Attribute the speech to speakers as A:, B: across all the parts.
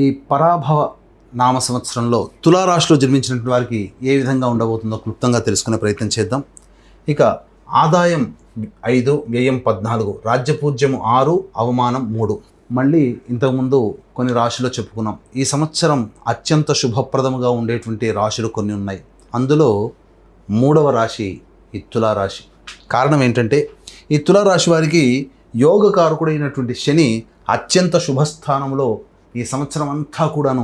A: ఈ పరాభవ నామ సంవత్సరంలో తులారాశిలో జన్మించినటువంటి వారికి ఏ విధంగా ఉండబోతుందో క్లుప్తంగా తెలుసుకునే ప్రయత్నం చేద్దాం. ఇక ఆదాయం 5, వ్యయం 14, రాజ్యపూజ్యము 6, అవమానం 3. మళ్ళీ ఇంతకుముందు కొన్ని రాశులు చెప్పుకున్నాం. ఈ సంవత్సరం అత్యంత శుభప్రదముగా ఉండేటువంటి రాశులు కొన్ని ఉన్నాయి. అందులో 3వ రాశి ఈ తులారాశి. కారణం ఏంటంటే ఈ తులారాశి వారికి యోగకారకుడైనటువంటి శని అత్యంత శుభస్థానంలో ఈ సంవత్సరం అంతా కూడాను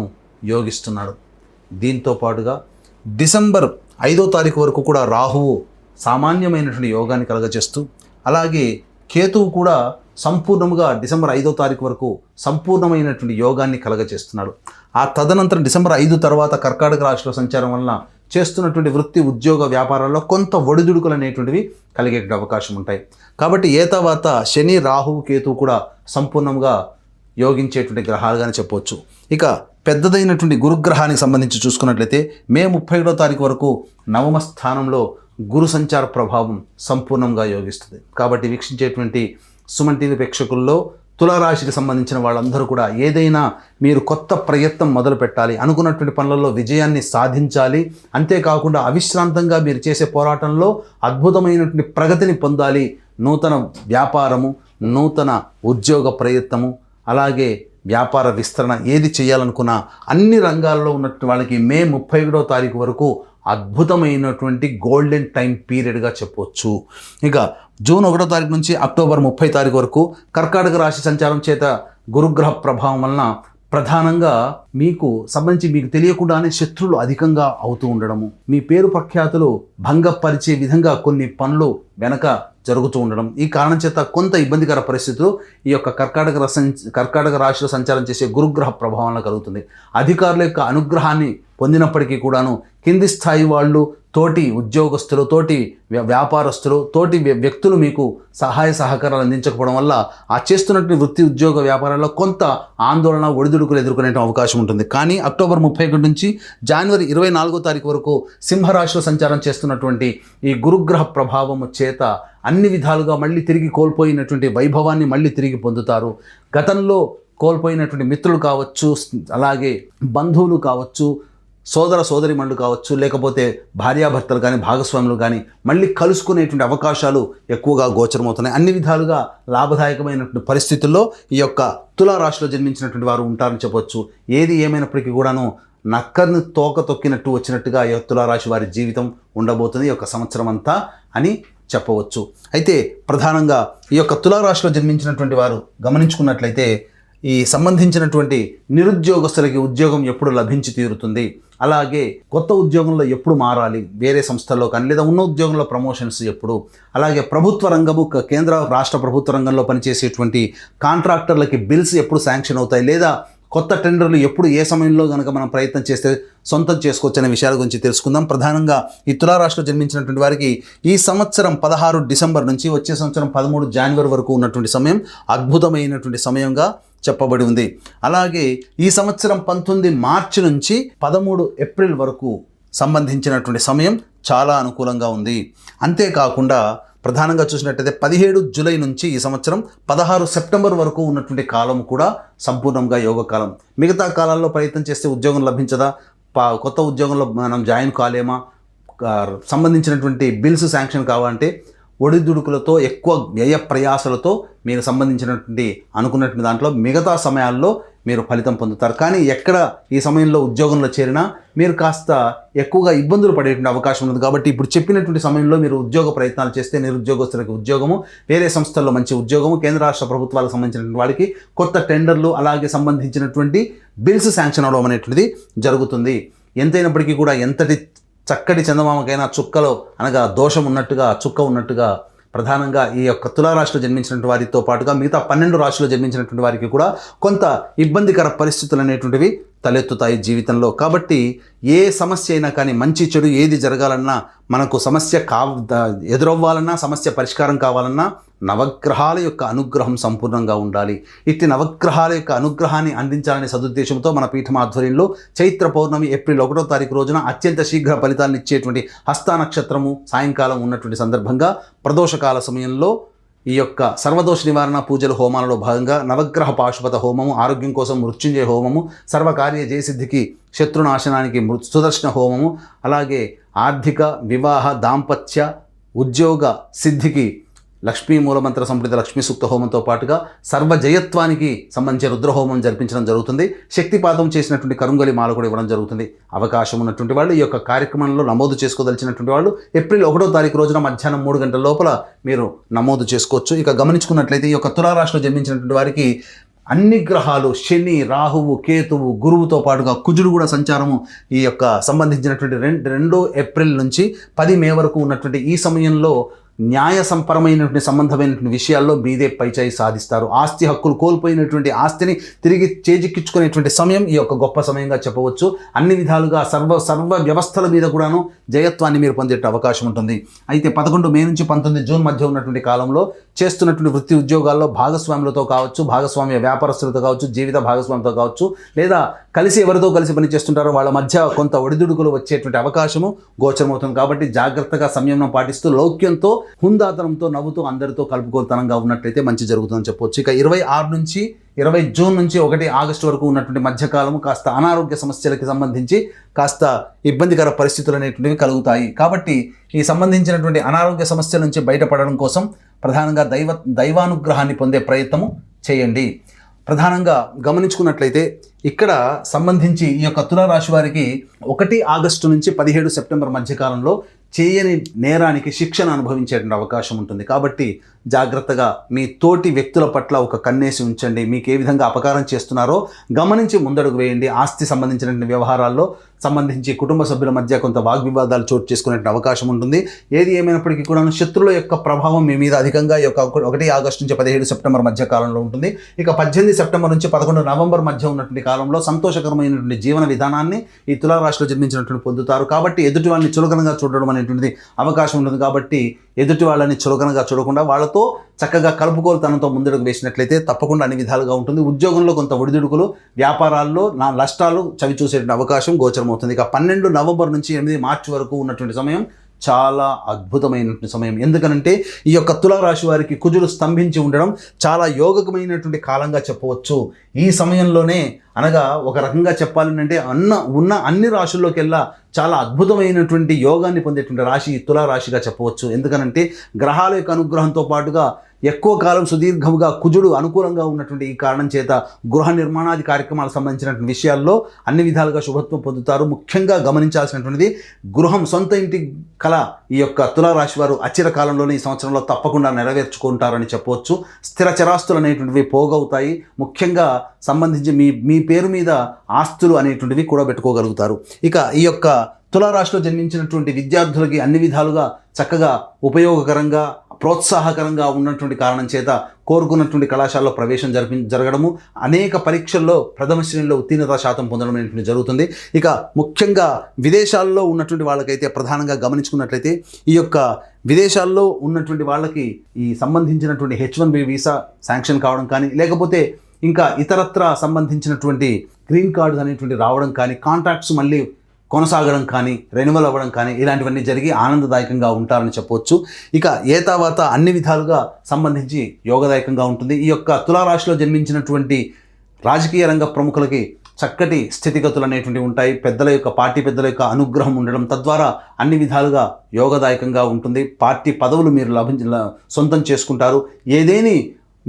A: యోగిస్తున్నాడు. దీంతో పాటుగా డిసెంబర్ 5వ తారీఖు వరకు కూడా రాహువు సామాన్యమైనటువంటి యోగాన్ని కలగజేస్తూ, అలాగే కేతువు కూడా సంపూర్ణముగా డిసెంబర్ 5వ తారీఖు వరకు సంపూర్ణమైనటువంటి యోగాన్ని కలగజేస్తున్నాడు. ఆ తదనంతరం డిసెంబర్ 5 తర్వాత కర్కాటక రాశిలో సంచారం వలన చేస్తున్నటువంటి వృత్తి, ఉద్యోగ, వ్యాపారాల్లో కొంత ఒడిదుడుకులు అనేటువంటివి కలిగే అవకాశం ఉంటాయి. కాబట్టి తర్వాత శని, రాహువు, కేతువు కూడా సంపూర్ణంగా యోగించేటువంటి గ్రహాలుగానే చెప్పవచ్చు. ఇక పెద్దదైనటువంటి గురుగ్రహానికి సంబంధించి చూసుకున్నట్లయితే మే 31వ తారీఖు వరకు 9వ స్థానంలో గురు సంచార ప్రభావం సంపూర్ణంగా యోగిస్తుంది. కాబట్టి వీక్షించేటువంటి సుమన్ టీవీ ప్రేక్షకుల్లో తులారాశికి సంబంధించిన వాళ్ళందరూ కూడా ఏదైనా మీరు కొత్త ప్రయత్నం మొదలు పెట్టాలి, అనుకున్నటువంటి పనులలో విజయాన్ని సాధించాలి, అంతేకాకుండా అవిశ్రాంతంగా మీరు చేసే పోరాటంలో అద్భుతమైనటువంటి ప్రగతిని పొందాలి, నూతన వ్యాపారము, నూతన ఉద్యోగ ప్రయత్నము, అలాగే వ్యాపార విస్తరణ ఏది చేయాలనుకున్నా అన్ని రంగాల్లో ఉన్నటువంటి వాళ్ళకి మే 31వ తారీఖు వరకు అద్భుతమైనటువంటి గోల్డెన్ టైం పీరియడ్గా చెప్పవచ్చు. ఇక జూన్ 1వ తారీఖు నుంచి అక్టోబర్ 30 తారీఖు వరకు కర్కాటక రాశి సంచారం చేత గురుగ్రహ ప్రభావం వలన ప్రధానంగా మీకు సంబంధించి మీకు తెలియకుండానే శత్రువులు అధికంగా అవుతూ ఉండడము, మీ పేరు ప్రఖ్యాతులు భంగపరిచే విధంగా కొన్ని పనులు వెనక జరుగుతూ ఉండడం, ఈ కారణం చేత కొంత ఇబ్బందికర పరిస్థితులు ఈ యొక్క కర్కాటక రాశిలో సంచారం చేసే గురుగ్రహ ప్రభావంలో కలుగుతుంది. అధికారుల యొక్క అనుగ్రహాన్ని పొందినప్పటికీ కూడాను కింది స్థాయి వాళ్ళు, తోటి ఉద్యోగస్తులు, తోటి వ్యాపారస్తులు, తోటి వ్యక్తులు మీకు సహాయ సహకారాలు అందించకపోవడం వల్ల ఆ చేస్తున్నటువంటి వృత్తి, ఉద్యోగ, వ్యాపారాల్లో కొంత ఆందోళన, ఒడిదుడుకులు ఎదుర్కొనే అవకాశం ఉంటుంది. కానీ అక్టోబర్ 31 నుంచి జనవరి 24వ తారీఖు వరకు సింహరాశిలో సంచారం చేస్తున్నటువంటి ఈ గురుగ్రహ ప్రభావము చేత అన్ని విధాలుగా మళ్ళీ తిరిగి కోల్పోయినటువంటి వైభవాన్ని మళ్ళీ తిరిగి పొందుతారు. గతంలో కోల్పోయినటువంటి మిత్రులు కావచ్చు, అలాగే బంధువులు కావచ్చు, సోదర సోదరిమణులు కావచ్చు, లేకపోతే భార్యాభర్తలు కానీ, భాగస్వాములు కానీ మళ్ళీ కలుసుకునేటువంటి అవకాశాలు ఎక్కువగా గోచరమవుతున్నాయి. అన్ని విధాలుగా లాభదాయకమైనటువంటి పరిస్థితుల్లో ఈ యొక్క తులారాశిలో జన్మించినటువంటి వారు ఉంటారని చెప్పవచ్చు. ఏది ఏమైనప్పటికీ కూడాను నక్కర్ని తోక తొక్కినట్టు వచ్చినట్టుగా ఈ తులారాశి వారి జీవితం ఉండబోతుంది ఈ యొక్క సంవత్సరం అంతా అని చెప్పవచ్చు. అయితే ప్రధానంగా ఈ యొక్క తులారాశిలో జన్మించినటువంటి వారు గమనించుకున్నట్లయితే ఈ సంబంధించినటువంటి నిరుద్యోగస్తులకి ఉద్యోగం ఎప్పుడు లభించి తీరుతుంది, అలాగే కొత్త ఉద్యోగంలో ఎప్పుడు మారాలి, వేరే సంస్థల్లో కానీ లేదా ఉన్న ఉద్యోగంలో ప్రమోషన్స్ ఎప్పుడు, అలాగే ప్రభుత్వ రంగము, కేంద్ర రాష్ట్ర ప్రభుత్వ రంగంలో పనిచేసేటువంటి కాంట్రాక్టర్లకి బిల్స్ ఎప్పుడు శాంక్షన్ అవుతాయి, లేదా కొత్త టెండర్లు ఎప్పుడు, ఏ సమయంలో కనుక మనం ప్రయత్నం చేస్తే సొంతం చేసుకోవచ్చు అనే విషయాల గురించి తెలుసుకుందాం. ప్రధానంగా ఈ తులారాశిలో జన్మించినటువంటి వారికి ఈ సంవత్సరం 16 డిసెంబర్ నుంచి వచ్చే సంవత్సరం 13 జనవరి వరకు ఉన్నటువంటి సమయం అద్భుతమైనటువంటి సమయంగా చెప్పబడి ఉంది. అలాగే ఈ సంవత్సరం 19 మార్చి నుంచి 13 ఏప్రిల్ వరకు సంబంధించినటువంటి సమయం చాలా అనుకూలంగా ఉంది. అంతేకాకుండా ప్రధానంగా చూసినట్టయితే 17 జూలై నుంచి ఈ సంవత్సరం 16 సెప్టెంబర్ వరకు ఉన్నటువంటి కాలం కూడా సంపూర్ణంగా యోగకాలం. మిగతా కాలాల్లో ప్రయత్నం చేస్తే ఉద్యోగం లభించదా, కొత్త ఉద్యోగంలో మనం జాయిన్ కాలేమా, సంబంధించినటువంటి బిల్స్ శాంక్షన్ కావాలంటే ఒడిదుడుకులతో, ఎక్కువ వ్యయ ప్రయాసాలతో మీరు సంబంధించినటువంటి అనుకున్నటువంటి దాంట్లో మిగతా సమయాల్లో మీరు ఫలితం పొందుతారు. కానీ ఎక్కడ ఈ సమయంలో ఉద్యోగంలో చేరినా మీరు కాస్త ఎక్కువగా ఇబ్బందులు పడేటువంటి అవకాశం ఉంది. కాబట్టి ఇప్పుడు చెప్పినటువంటి సమయంలో మీరు ఉద్యోగ ప్రయత్నాలు చేస్తే నిరుద్యోగస్తులకు ఉద్యోగము, వేరే సంస్థల్లో మంచి ఉద్యోగము, కేంద్ర రాష్ట్ర ప్రభుత్వాలకు సంబంధించినటువంటి వాళ్ళకి కొత్త టెండర్లు, అలాగే సంబంధించినటువంటి బిల్స్ శాంక్షన్ అవడం అనేటువంటిది జరుగుతుంది. ఎంతైనప్పటికీ కూడా ఎంతటి చక్కటి చందమామకైనా చుక్కలో అనగా దోషం ఉన్నట్టుగా, చుక్క ఉన్నట్టుగా ప్రధానంగా ఈ యొక్క తులారాశిలో జన్మించినటువంటి వారితో పాటుగా మిగతా 12 రాశిలో జన్మించినటువంటి వారికి కూడా కొంత ఇబ్బందికర పరిస్థితులు అనేటువంటివి తలెత్తుతాయి జీవితంలో. కాబట్టి ఏ సమస్య అయినా కానీ, మంచి చెడు ఏది జరగాలన్నా, మనకు సమస్య ఎదురవ్వాలన్నా, సమస్య పరిష్కారం కావాలన్నా నవగ్రహాల యొక్క అనుగ్రహం సంపూర్ణంగా ఉండాలి. ఇట్టి నవగ్రహాల యొక్క అనుగ్రహాన్ని అందించాలనే సదుద్దేశంతో మన పీఠం ఆధ్వర్యంలో చైత్ర పౌర్ణమి ఏప్రిల్ 1వ తారీఖు రోజున అత్యంత శీఘ్ర ఫలితాలను ఇచ్చేటువంటి హస్త నక్షత్రము సాయంకాలం ఉన్నటువంటి సందర్భంగా ప్రదోషకాల సమయంలో ఈ యొక్క సర్వదోష నివారణ పూజలు హోమాలలో భాగంగా నవగ్రహ పాశుపత హోమము, ఆరోగ్యం కోసం మృత్యుంజయ హోమము, సర్వకార్య జయసిద్ధికి శత్రునాశనానికి సుదర్శన హోమము, అలాగే ఆర్థిక, వివాహ, దాంపత్య, ఉద్యోగ సిద్ధికి లక్ష్మీ మూలమంత్ర సంప్రీత లక్ష్మీ సూక్త హోమంతో పాటుగా సర్వజయత్వానికి సంబంధించిన రుద్రహోమం జరిపించడం జరుగుతుంది. శక్తిపాతం చేసినటువంటి కరుంగలి మాల కూడా ఇవ్వడం జరుగుతుంది. అవకాశం ఉన్నటువంటి వాళ్ళు ఈ యొక్క కార్యక్రమంలో నమోదు చేసుకోదలిచినటువంటి వాళ్ళు ఏప్రిల్ 1వ తారీఖు రోజున మధ్యాహ్నం 3 గంటల లోపల మీరు నమోదు చేసుకోవచ్చు. ఇక గమనించుకున్నట్లయితే ఈ యొక్క తులారాశిలో జన్మించినటువంటి వారికి అన్ని గ్రహాలు శని, రాహువు, కేతువు, గురువుతో పాటుగా కుజుడు కూడా సంచారము ఈ యొక్క సంబంధించినటువంటి 2 ఏప్రిల్ నుంచి 10 మే వరకు ఉన్నటువంటి ఈ సమయంలో న్యాయ సంపరమైనటువంటి సంబంధమైనటువంటి విషయాల్లో మీదే పైచేయి సాధిస్తారు. ఆస్తి హక్కులు కోల్పోయినటువంటి ఆస్తిని తిరిగి చేజిక్కించుకునేటువంటి సమయం ఈ యొక్క గొప్ప సమయంగా చెప్పవచ్చు. అన్ని విధాలుగా సర్వ వ్యవస్థల మీద కూడాను జయత్వాన్ని మీరు పొందే అవకాశం ఉంటుంది. అయితే 11 మే నుంచి 19 జూన్ మధ్య ఉన్నటువంటి కాలంలో చేస్తున్నటువంటి వృత్తి ఉద్యోగాల్లో భాగస్వాములతో కావచ్చు, భాగస్వామ్య వ్యాపారస్తులతో కావచ్చు, జీవిత భాగస్వామితో కావచ్చు, లేదా ఎవరితో కలిసి పని చేస్తుంటారో వాళ్ళ మధ్య కొంత ఒడిదుడుకులు వచ్చేటువంటి అవకాశము గోచరమవుతుంది. కాబట్టి జాగ్రత్తగా సంయమనం పాటిస్తూ లౌక్యంతో, హుందాతనంతో, నవ్వుతూ అందరితో కలుపుకోతనంగా ఉన్నట్లయితే మంచి జరుగుతుందని చెప్పవచ్చు. ఇక 26 నుంచి 20 జూన్ నుంచి 1 ఆగస్టు వరకు ఉన్నటువంటి మధ్యకాలము కాస్త అనారోగ్య సమస్యలకి సంబంధించి కాస్త ఇబ్బందికర పరిస్థితులు అనేటువంటివి కలుగుతాయి. కాబట్టి ఈ సంబంధించినటువంటి అనారోగ్య సమస్యల నుంచి బయటపడడం కోసం ప్రధానంగా దైవానుగ్రహాన్ని పొందే ప్రయత్నము చేయండి. ప్రధానంగా గమనించుకున్నట్లయితే ఇక్కడ సంబంధించి ఈ యొక్క తులారాశి వారికి 1 ఆగస్టు నుంచి 17 సెప్టెంబర్ మధ్యకాలంలో చేయని నేరానికి శిక్షను అనుభవించేటువంటి అవకాశం ఉంటుంది. కాబట్టి జాగ్రత్తగా మీ తోటి వ్యక్తుల పట్ల ఒక కన్నేసి ఉంచండి. మీకు ఏ విధంగా అపకారం చేస్తున్నారో గమనించి ముందడుగు వేయండి. ఆస్తి సంబంధించినటువంటి వ్యవహారాల్లో సంబంధించి కుటుంబ సభ్యుల మధ్య కొంత వాగ్వివాదాలు చోటు చేసుకునే అవకాశం ఉంటుంది. ఏది ఏమైనప్పటికీ కూడా శత్రుల యొక్క ప్రభావం మీ మీద అధికంగా ఈ యొక్క 1 ఆగస్టు నుంచి 17 సెప్టెంబర్ మధ్య కాలంలో ఉంటుంది. ఇక 18 సెప్టెంబర్ నుంచి 11 నవంబర్ మధ్య ఉన్నటువంటి కాలంలో సంతోషకరమైనటువంటి జీవన విధానాన్ని ఈ తులారాశిలో జన్మించినటువంటి పొందుతారు. కాబట్టి ఎదుటి వాళ్ళని చులకనగా చూడడం అనేటువంటిది అవకాశం ఉంటుంది. కాబట్టి ఎదుటి వాళ్ళని చులకనగా చూడకుండా వాళ్ళతో చక్కగా కలుపుకోలుతనంతో ముందడుగు వేసినట్లయితే తప్పకుండా అన్ని విధాలుగా ఉంటుంది. ఉద్యోగంలో కొంత ఒడిదుడుకులు, వ్యాపారాల్లో నష్టాలు చవి చూసే అవకాశం గోచరమవుతుంది. ఇక 12 నవంబర్ నుంచి 8 మార్చి వరకు ఉన్నటువంటి సమయం చాలా అద్భుతమైనటువంటి సమయం. ఎందుకనంటే ఈ యొక్క తులారాశి వారికి కుజుడు స్తంభించి ఉండడం చాలా యోగకమైనటువంటి కాలంగా చెప్పవచ్చు. ఈ సమయంలోనే అనగా ఒక రకంగా చెప్పాలంటే ఉన్న అన్ని రాశుల్లోకెల్లా చాలా అద్భుతమైనటువంటి యోగాన్ని పొందేటువంటి రాశి తులారాశిగా చెప్పవచ్చు. ఎందుకనంటే గ్రహాల యొక్క అనుగ్రహంతో పాటుగా ఎక్కువ కాలం సుదీర్ఘంగా కుజుడు అనుకూలంగా ఉన్నటువంటి ఈ కారణం చేత గృహ నిర్మాణాది కార్యక్రమాలకు సంబంధించినటువంటి విషయాల్లో అన్ని విధాలుగా శుభత్వం పొందుతారు. ముఖ్యంగా గమనించాల్సినటువంటిది గృహం, సొంత ఇంటి కళ ఈ యొక్క తులారాశి వారు అచిర కాలంలోనే ఈ సంవత్సరంలో తప్పకుండా నెరవేర్చుకుంటారని చెప్పవచ్చు. స్థిర చరాస్తులు అనేటువంటివి పోగవుతాయి. ముఖ్యంగా సంబంధించి మీ పేరు మీద ఆస్తులు అనేటువంటివి కూడా పెట్టుకోగలుగుతారు. ఇక ఈ యొక్క తులారాశిలో జన్మించినటువంటి విద్యార్థులకి అన్ని విధాలుగా చక్కగా ఉపయోగకరంగా, ప్రోత్సాహకరంగా ఉన్నటువంటి కారణం చేత కోరుకున్నటువంటి కళాశాలలో ప్రవేశం జరగడము, అనేక పరీక్షల్లో ప్రథమ శ్రేణిలో ఉత్తీర్ణత శాతం పొందడం అనేటువంటి జరుగుతుంది. ఇక ముఖ్యంగా విదేశాల్లో ఉన్నటువంటి వాళ్ళకైతే ప్రధానంగా గమనించుకున్నట్లయితే ఈ యొక్క విదేశాల్లో ఉన్నటువంటి వాళ్ళకి ఈ సంబంధించినటువంటి H1B వీసా శాంక్షన్ కావడం కానీ, లేకపోతే ఇంకా ఇతరత్ర సంబంధించినటువంటి గ్రీన్ కార్డ్స్ అనేటువంటి రావడం కానీ, కాంట్రాక్ట్స్ మళ్ళీ కొనసాగడం కానీ, రెన్యువల్ అవ్వడం కానీ ఇలాంటివన్నీ జరిగి ఆనందదాయకంగా ఉంటారని చెప్పవచ్చు. ఇక ఏతావాత అన్ని విధాలుగా సంబంధించి యోగదాయకంగా ఉంటుంది. ఈ యొక్క తులారాశిలో జన్మించినటువంటి రాజకీయ రంగ ప్రముఖులకి చక్కటి స్థితిగతులు అనేటువంటివి ఉంటాయి. పార్టీ పెద్దల యొక్క అనుగ్రహం ఉండడం తద్వారా అన్ని విధాలుగా యోగదాయకంగా ఉంటుంది. పార్టీ పదవులు మీరు సొంతం చేసుకుంటారు. ఏదేని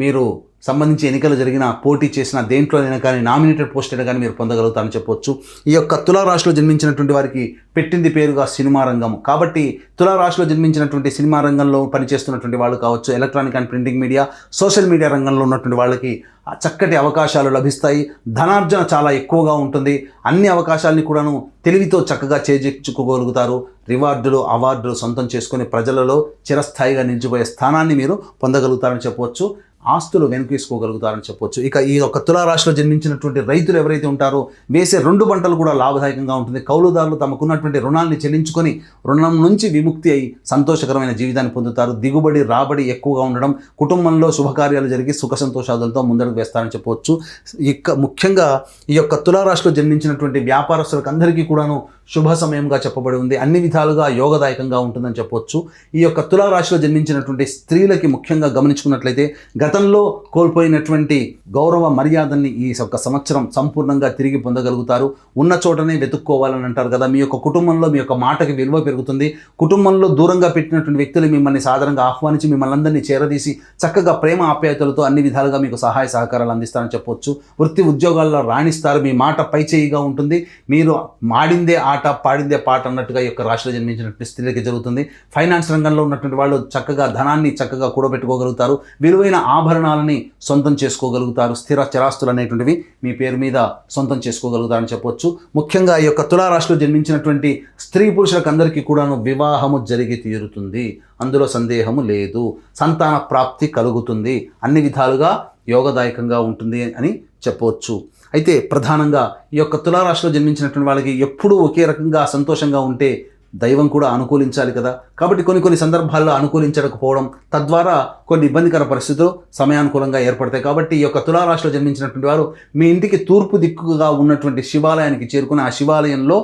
A: మీరు సంబంధించి ఎన్నికలు జరిగిన, పోటీ చేసిన దేంట్లోనైనా కానీ, నామినేటెడ్ పోస్ట్ అయినా కానీ మీరు పొందగలుగుతారని చెప్పొచ్చు. ఈ యొక్క తులారాశిలో జన్మించినటువంటి వారికి పెట్టింది పేరుగా సినిమా రంగం. కాబట్టి తులారాశిలో జన్మించినటువంటి సినిమా రంగంలో పనిచేస్తున్నటువంటి వాళ్ళు కావచ్చు, electronic and printing media, social media రంగంలో ఉన్నటువంటి వాళ్ళకి చక్కటి అవకాశాలు లభిస్తాయి. ధనార్జన చాలా ఎక్కువగా ఉంటుంది. అన్ని అవకాశాలని కూడాను తెలివితో చక్కగా చేజిక్చుకోగలుగుతారు. రివార్డులు, అవార్డులు సొంతం చేసుకుని ప్రజలలో చిరస్థాయిగా నిలిచిపోయే స్థానాన్ని మీరు పొందగలుగుతారని చెప్పవచ్చు. ఆస్తులు వెనుకేసుకోగలుగుతారని చెప్పవచ్చు. ఇక ఈ యొక్క తులారాశిలో జన్మించినటువంటి రైతులు ఎవరైతే ఉంటారో వేసే 2 పంటలు కూడా లాభదాయకంగా ఉంటుంది. కౌలుదారులు తమకున్నటువంటి రుణాన్ని చెల్లించుకొని రుణం నుంచి విముక్తి అయి సంతోషకరమైన జీవితాన్ని పొందుతారు. దిగుబడి, రాబడి ఎక్కువగా ఉండడం, కుటుంబంలో శుభకార్యాలు జరిగి సుఖ సంతోషాలతో ముందడుగు వేస్తారని చెప్పవచ్చు. ఇక ముఖ్యంగా ఈ యొక్క తులారాశిలో జన్మించినటువంటి వ్యాపారస్తులకు అందరికీ కూడాను శుభ సమయంగా చెప్పబడి ఉంది. అన్ని విధాలుగా యోగదాయకంగా ఉంటుందని చెప్పొచ్చు. ఈ యొక్క తులారాశిలో జన్మించినటువంటి స్త్రీలకి ముఖ్యంగా గమనించుకున్నట్లయితే గతంలో కోల్పోయినటువంటి గౌరవ మర్యాదల్ని ఈ యొక్క సంవత్సరం సంపూర్ణంగా తిరిగి పొందగలుగుతారు. ఉన్న చోటనే వెతుక్కోవాలని అంటారు కదా, మీ యొక్క కుటుంబంలో మీ యొక్క మాటకి విలువ పెరుగుతుంది. కుటుంబంలో దూరంగా పెట్టినటువంటి వ్యక్తులు మిమ్మల్ని సాధారణంగా ఆహ్వానించి మిమ్మల్ని అందరినీ చేరదీసి చక్కగా ప్రేమ ఆప్యాయతలతో అన్ని విధాలుగా మీకు సహాయ సహకారాలు అందిస్తారని చెప్పొచ్చు. వృత్తి ఉద్యోగాల్లో రాణిస్తారు. మీ మాట పై చేయిగా ఉంటుంది. మీరు మాడిందే ఆట పాడిందే పాట అన్నట్టుగా ఈ యొక్క రాశిలో జన్మించినటువంటి స్త్రీలకి జరుగుతుంది. ఫైనాన్స్ రంగంలో ఉన్నటువంటి వాళ్ళు చక్కగా ధనాన్ని చక్కగా కూడబెట్టుకోగలుగుతారు. విలువైన ఆభరణాలని సొంతం చేసుకోగలుగుతారు. స్థిర చరాస్తులు అనేటువంటివి మీ పేరు మీద సొంతం చేసుకోగలుగుతారని చెప్పొచ్చు. ముఖ్యంగా ఈ యొక్క తులారాశిలో జన్మించినటువంటి స్త్రీ పురుషులకు అందరికీ కూడాను వివాహము జరిగి తీరుతుంది. అందులో సందేహము లేదు. సంతాన ప్రాప్తి కలుగుతుంది. అన్ని విధాలుగా యోగదాయకంగా ఉంటుంది అని చెప్పవచ్చు. అయితే ప్రధానంగా ఈ యొక్క తులారాశిలో జన్మించినటువంటి వాళ్ళకి ఎప్పుడూ ఒకే రకంగా సంతోషంగా ఉంటే దైవం కూడా అనుకూలించాలి కదా. కాబట్టి కొన్ని సందర్భాల్లో అనుకూలించకపోవడం, తద్వారా కొన్ని ఇబ్బందికర పరిస్థితులు సమయానుకూలంగా ఏర్పడతాయి. కాబట్టి ఈ యొక్క తులారాశిలో జన్మించినటువంటి వారు మీ ఇంటికి తూర్పు దిక్కుగా ఉన్నటువంటి శివాలయానికి చేరుకుని ఆ శివాలయంలో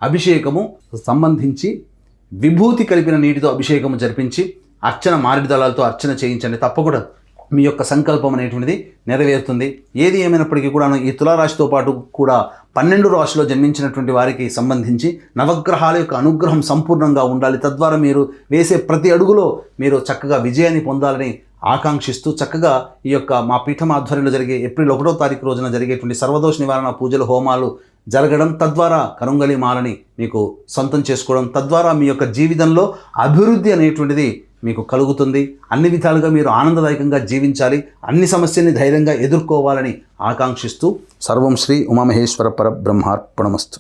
A: అభిషేకము సంబంధించి విభూతి కలిపిన నీటితో అభిషేకము జరిపించి అర్చన మారేడు దళాలతో అర్చన చేయించండి. తప్పకుండా మీ యొక్క సంకల్పం అనేటువంటిది నెరవేరుతుంది. ఏది ఏమైనప్పటికీ కూడా ఈ తులారాశితో పాటు కూడా 12 రాశిలో జన్మించినటువంటి వారికి సంబంధించి నవగ్రహాల యొక్క అనుగ్రహం సంపూర్ణంగా ఉండాలి. తద్వారా మీరు వేసే ప్రతి అడుగులో మీరు చక్కగా విజయాన్ని పొందాలని ఆకాంక్షిస్తూ చక్కగా ఈ యొక్క మా పీఠం ఆధ్వర్యంలో జరిగే ఏప్రిల్ 1వ తారీఖు రోజున జరిగేటువంటి సర్వదోష నివారణ పూజలు, హోమాలు జరగడం, తద్వారా కరుంగలి మాలని మీకు సొంతం చేసుకోవడం, తద్వారా మీ యొక్క జీవితంలో అభివృద్ధి అనేటువంటిది మీకు కలుగుతుంది. అన్ని విధాలుగా మీరు ఆనందదాయకంగా జీవించాలి. అన్ని సమస్యల్ని ధైర్యంగా ఎదుర్కోవాలని ఆకాంక్షిస్తూ సర్వం శ్రీ ఉమామహేశ్వర పరబ్రహ్మార్పణమస్తు.